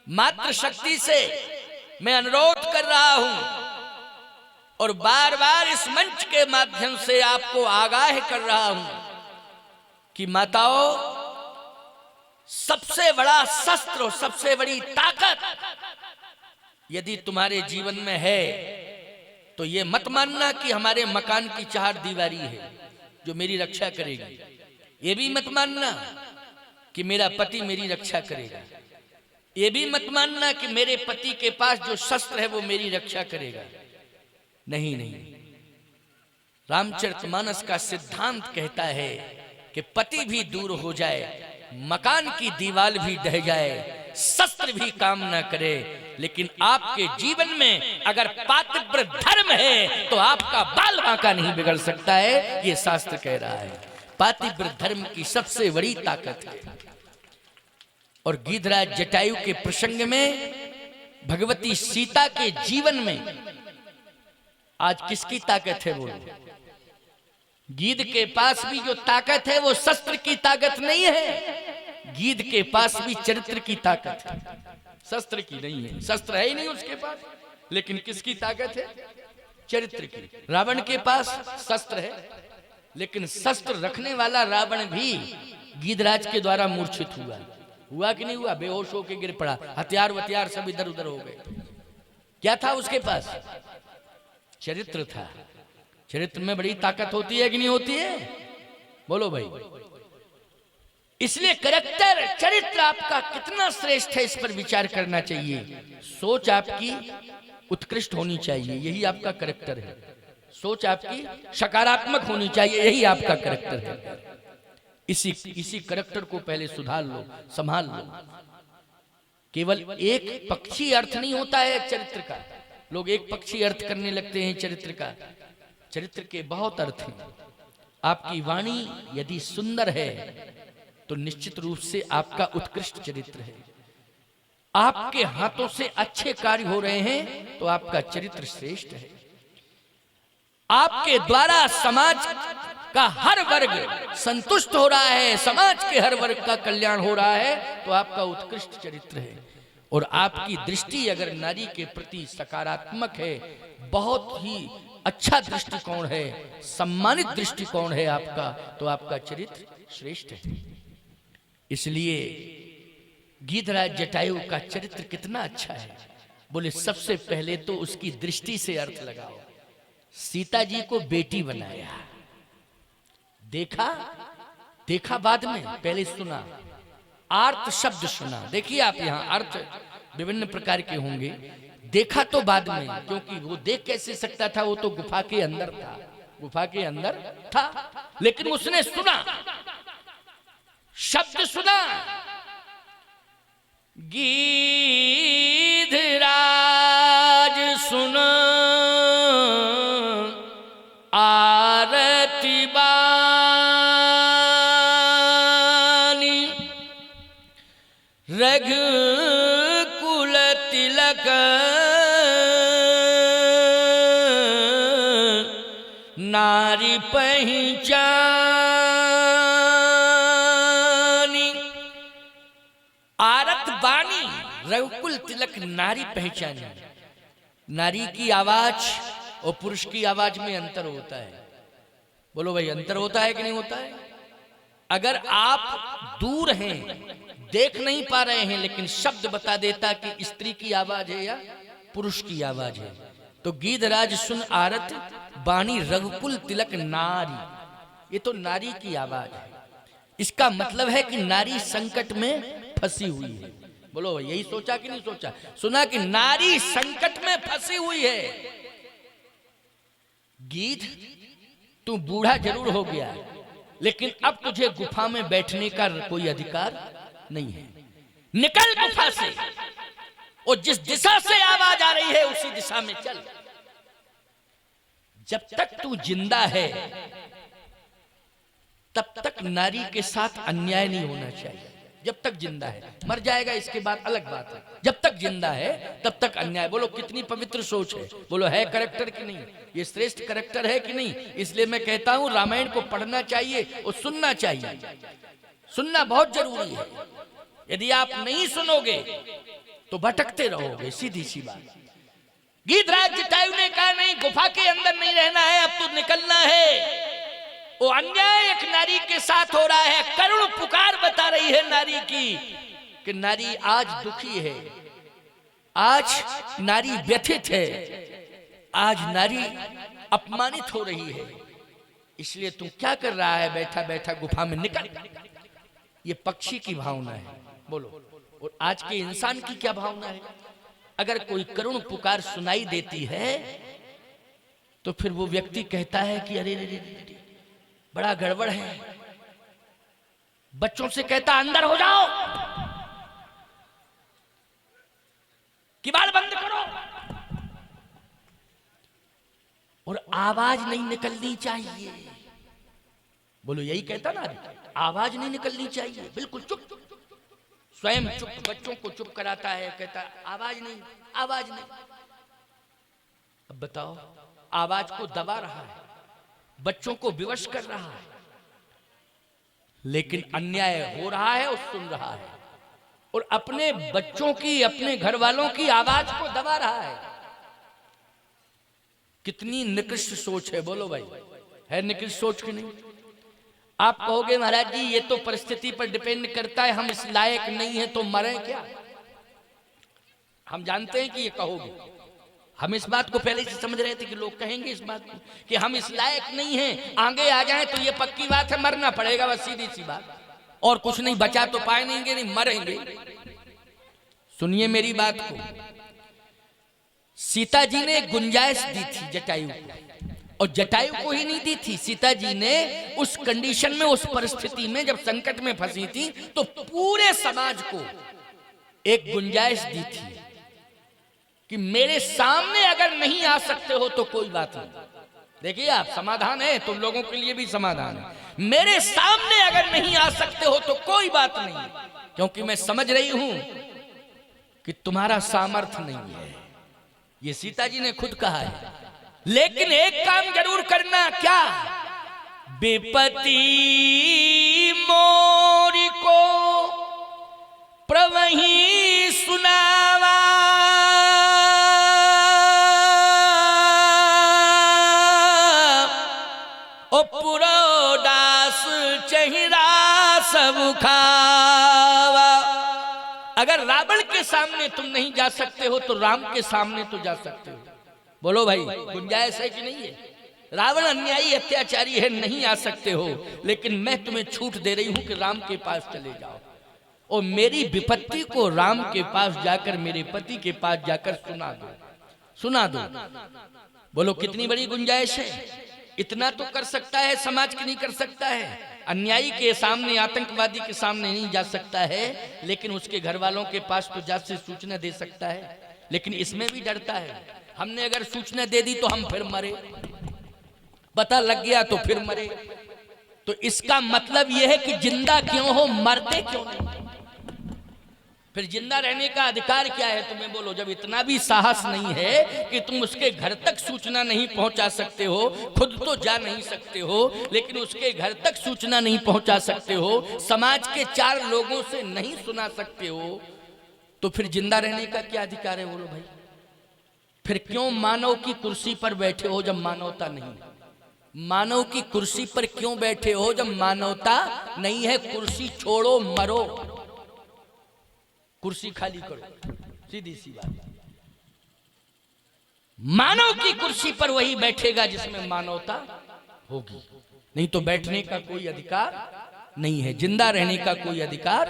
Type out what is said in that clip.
मात्र शक्ति से मैं अनुरोध कर रहा हूं और बार बार इस मंच के माध्यम से आपको आगाह कर रहा हूं कि माताओं, सबसे बड़ा शस्त्र और सबसे बड़ी ताकत यदि तुम्हारे जीवन में है तो ये मत मानना कि हमारे मकान की चार दीवारी है जो मेरी रक्षा करेगी। ये भी मत मानना कि मेरा पति मेरी रक्षा करेगा। ये भी मत मानना कि मेरे पति के पास जो शस्त्र है वो मेरी रक्षा करेगा। नहीं नहीं, रामचरितमानस का सिद्धांत कहता है कि पति भी दूर हो जाए, मकान की दीवार भी ढह जाए, शस्त्र भी काम ना करे, लेकिन आपके जीवन में अगर पातिव्रत धर्म है तो आपका बाल बांका नहीं बिगड़ सकता है। ये शास्त्र कह रहा है। पातिव्रत धर्म की सबसे बड़ी ताकत है। और गीधराज जटायु के प्रसंग में भगवती सीता के जीवन में आज किसकी ताकत है? बोलो। गीध के पास भी जो ताकत है वो शस्त्र की ताकत नहीं है, गीध के पास भी चरित्र की ताकत है, शस्त्र की नहीं है। शस्त्र है ही नहीं उसके पास, लेकिन किसकी ताकत है? चरित्र की। रावण के पास शस्त्र है, लेकिन शस्त्र रखने वाला रावण भी गीधराज के द्वारा मूर्छित हुआ कि नहीं हुआ? बेहोश होकर गिर पड़ा, हथियार वथियार सब इधर उधर हो गए। क्या था उसके पास? चरित्र था। चरित्र में बड़ी ताकत होती है कि नहीं होती है? बोलो भाई। इसलिए कैरेक्टर, चरित्र आपका कितना श्रेष्ठ है इस पर विचार करना चाहिए। सोच आपकी उत्कृष्ट होनी चाहिए, यही आपका कैरेक्टर है। सोच आपकी सकारात्मक होनी चाहिए, यही आपका कैरेक्टर है। इसी कैरेक्टर को पहले सुधार लो, संभाल लो। केवल एक पक्षी अर्थ नहीं होता है चरित्र का। लोग एक पक्षी अर्थ करने लगते हैं चरित्र का। चरित्र के बहुत अर्थ हैं। आपकी वाणी यदि सुंदर है तो निश्चित रूप से आपका उत्कृष्ट चरित्र है। आपके हाथों से अच्छे कार्य हो रहे हैं तो आपका चरित्र श्रेष्ठ है। आपके द्वारा समाज का हर वर्ग संतुष्ट हो रहा है, समाज के हर वर्ग का कल्याण हो रहा है तो आपका उत्कृष्ट चरित्र है। और आपकी दृष्टि अगर नारी के प्रति सकारात्मक है, बहुत ही अच्छा दृष्टिकोण है, सम्मानित दृष्टिकोण है आपका, तो आपका चरित्र श्रेष्ठ है। इसलिए गीधराज जटायु का चरित्र कितना अच्छा है। बोले सबसे पहले तो उसकी दृष्टि से अर्थ लगाओ। सीता जी को बेटी बनाया, देखा बाद में, पहले सुना, आर्त शब्द सुना। देखिए आप यहाँ अर्थ विभिन्न प्रकार के होंगे। देखा तो बाद में, क्योंकि वो देख कैसे सकता था? वो तो गुफा के अंदर था, गुफा के अंदर था, लेकिन उसने सुना, शब्द सुना, गीधराज सुन आरती बानी, रघुकुल तिलक नारी पहचानी। आरत बानी, रघुकुल तिलक नारी पहचानी। नारी की आवाज और पुरुष की आवाज में अंतर होता है। बोलो भाई, अंतर होता है कि नहीं होता है? अगर आप दूर हैं, देख नहीं पा रहे हैं, लेकिन शब्द बता देता कि स्त्री की आवाज है या पुरुष की आवाज है। तो गीधराज सुन आरत बानी, रघुकुल तिलक नारी, ये तो नारी की आवाज है। इसका मतलब है कि नारी संकट में फंसी हुई है। बोलो भाई, यही सोचा कि नहीं सोचा? सुना कि नारी संकट में फंसी हुई है। गीध, तू बूढ़ा जरूर हो गया, लेकिन अब तुझे गुफा में बैठने का कोई अधिकार नहीं है। निकल गुफा से, और जिस दिशा से आवाज आ रही है उसी दिशा में चल। जब तक तू जिंदा है तब तक नारी के साथ अन्याय नहीं होना चाहिए। जब तक जिंदा है, मर जाएगा इसके बाद अलग बात है। जब तक जिंदा है तब तक अन्याय। बोलो कितनी पवित्र सोच है। बोलो है कैरेक्टर कि नहीं? ये श्रेष्ठ कैरेक्टर है कि नहीं? इसलिए मैं कहता हूं रामायण को पढ़ना चाहिए और सुनना चाहिए। सुनना बहुत जरूरी है। यदि आप नहीं सुनोगे तो भटकते रहोगे, सीधी सी बात। गीधराज जटायु ने कहा नहीं, गुफा के अंदर नहीं रहना है, अब तो निकलना है। वो अन्याय एक नारी के साथ हो रहा है। करुण पुकार बता रही है नारी की कि नारी आज दुखी है, आज नारी व्यथित है, आज नारी अपमानित हो रही है, इसलिए तू क्या कर रहा है बैठा बैठा गुफा में, निकल। ये पक्षी की भावना है, बोलो। और आज के इंसान की क्या भावना है? अगर कोई करुण पुकार सुनाई देती है तो फिर वो व्यक्ति कहता है कि अरे रे बड़ा गड़बड़ है। बच्चों से कहता अंदर हो जाओ, किवाड़ बंद करो, और आवाज नहीं निकलनी चाहिए। बोलो, यही कहता ना, आवाज नहीं निकलनी चाहिए, बिल्कुल चुप। स्वयं चुप, बच्चों को चुप कराता है, कहता आवाज नहीं, आवाज नहीं। अब बताओ, आवाज को दबा रहा है, बच्चों को विवश कर रहा है, लेकिन अन्याय हो रहा है और सुन रहा है, और अपने बच्चों की, अपने घर वालों की आवाज को दबा रहा है। कितनी निकृष्ट सोच है, बोलो भाई, है निकृष्ट सोच की नहीं? आप कहोगे महाराज जी ये तो परिस्थिति पर डिपेंड करता है, हम इस लायक नहीं है तो मरें क्या? हम जानते हैं कि ये कहोगे, हम इस बात को पहले से समझ रहे थे कि लोग कहेंगे इस बात को कि हम इस लायक नहीं हैं, आगे आ जाएं तो ये पक्की बात है, मरना पड़ेगा, बस सीधी सी बात, और कुछ नहीं, बचा तो पाएंगे नहीं, मरेंगे। सुनिए मेरी बात को, सीता जी ने गुंजाइश दी थी जटायु को, और जटायु को ही नहीं दी थी, सीता जी ने उस कंडीशन में, उस परिस्थिति में जब संकट में फंसी थी तो पूरे समाज को एक गुंजाइश दी थी कि मेरे सामने अगर नहीं आ सकते हो तो कोई बात नहीं। देखिए आप, समाधान है, तुम लोगों के लिए भी समाधान है। मेरे सामने अगर नहीं आ सकते हो तो कोई बात नहीं, क्योंकि मैं समझ रही हूं कि तुम्हारा सामर्थ्य नहीं है। ये सीता जी ने खुद कहा है। लेकिन एक काम जरूर करना, क्या? विपत्ति मोरी को प्रवही सुनावा, ओ पुरोडास चहिरा सब खावा। अगर रावण के सामने तुम नहीं जा सकते हो तो राम के सामने तो जा सकते हो। बोलो भाई, गुंजाइश है कि नहीं है? रावण अन्यायी अत्याचारी है, नहीं आ सकते हो, लेकिन मैं तुम्हें छूट दे रही हूं कि राम के पास चले जाओ और मेरी विपत्ति को राम के पास जाकर, मेरे पति के पास जाकर सुना दो, सुना दो। बोलो कितनी बड़ी गुंजाइश है। इतना तो कर सकता है समाज की नहीं कर सकता है। अन्यायी के सामने, आतंकवादी के सामने नहीं जा सकता है, लेकिन उसके घर वालों के पास तो जाकर सूचना दे सकता है। लेकिन इसमें भी डरता है, हमने अगर सूचना दे दी तो हम फिर मरे, पता लग गया तो फिर मरे। तो इसका मतलब यह है कि जिंदा क्यों हो, मरते क्यों नहीं? फिर जिंदा रहने का अधिकार क्या है तुम्हें? बोलो, जब इतना भी साहस नहीं है कि तुम उसके घर तक सूचना नहीं पहुंचा सकते हो, खुद तो जा नहीं सकते हो, लेकिन उसके घर तक सूचना नहीं पहुंचा सकते हो, समाज के 4 लोगों से नहीं सुना सकते हो, तो फिर जिंदा रहने का क्या अधिकार है? बोलो भाई, फिर क्यों मानव की कुर्सी पर बैठे हो जब मानवता नहीं? मानव की कुर्सी पर क्यों बैठे हो जब मानवता नहीं है? कुर्सी छोड़ो, मरो, कुर्सी खाली करो, सीधी सी बात। मानव की कुर्सी पर वही बैठेगा जिसमें मानवता होगी, नहीं तो बैठने का कोई अधिकार नहीं है, जिंदा रहने का कोई अधिकार